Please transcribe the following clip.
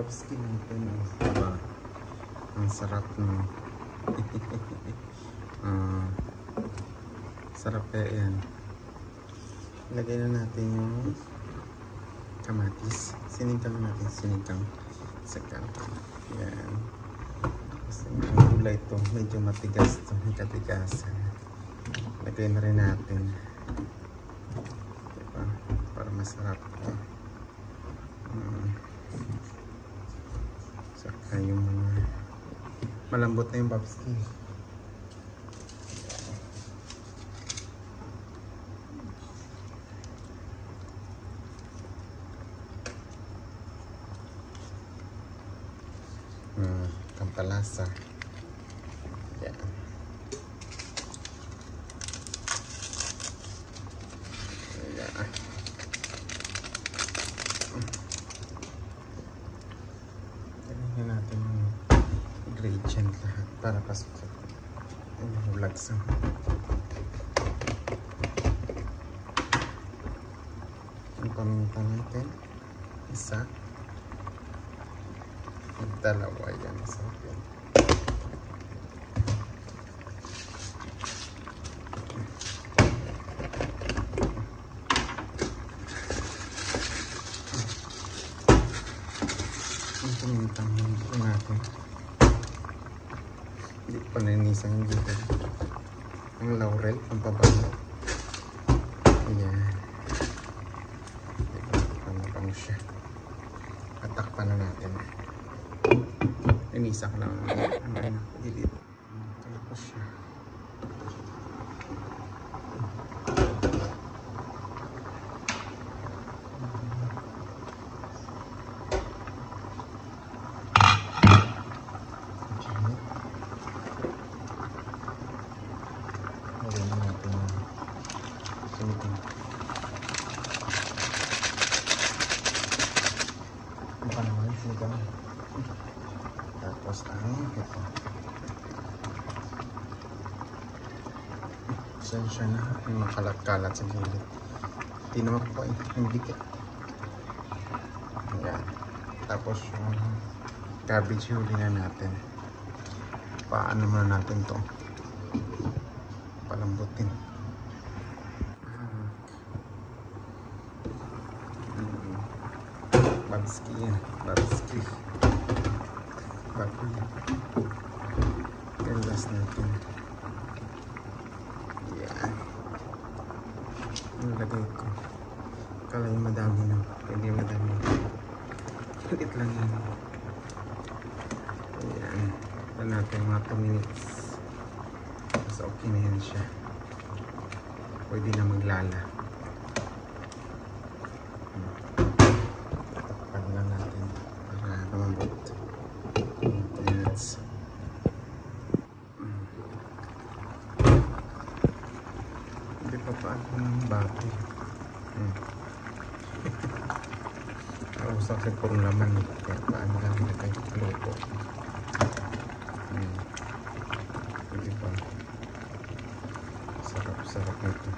Popskin natin. Diba? Ang sarap no. Sarap kaya yan. Lagay na natin yung kamatis. Sinigkang natin. Sinigkang. Sakang. Yan. Kasi yung gulay ito. Medyo matigas ito. May katigasan. Lagay na rin natin. Diba? Para masarap ito. Saka yung mga malambot na yung babski. Kampalasa. Yan. Yan. Tingnan natin yung ingredient lahat para pasok sa vlog sa ang paminta natin. Isa. Dalawa yan sa akin. Ang pumintang hindi natin. Hindi pa nanisang yung dito. Ang laurel, ang pabango. Ayan. Paano siya. Atakpan na natin. Inisak lang ang gilid. Tapos siya. Lagyan na natin yung sinigang. Baka naman yung sinigang. Tapos ito. Sensya na yung makalat-kalat sa gilid. Hindi naman po yung dikit. Ayan. Tapos yung cabbage huli na natin. Paano muna natin to palambutin. Babski yan. Babski. Baboy. Galas natin. Yan. Nilagay ko. Kala yung madami na. Hindi madami. Kulit lang yan. Yan. Ito natin mga 2 minutes. Tapos okay na yan siya. Pwede na maglala. Takpan lang natin para lumambot. Hindi pa paano ng baboy. Usap sa purong laman. Kaya paano lang nilagay luto. Hindi pa. Sarap-sarap nito.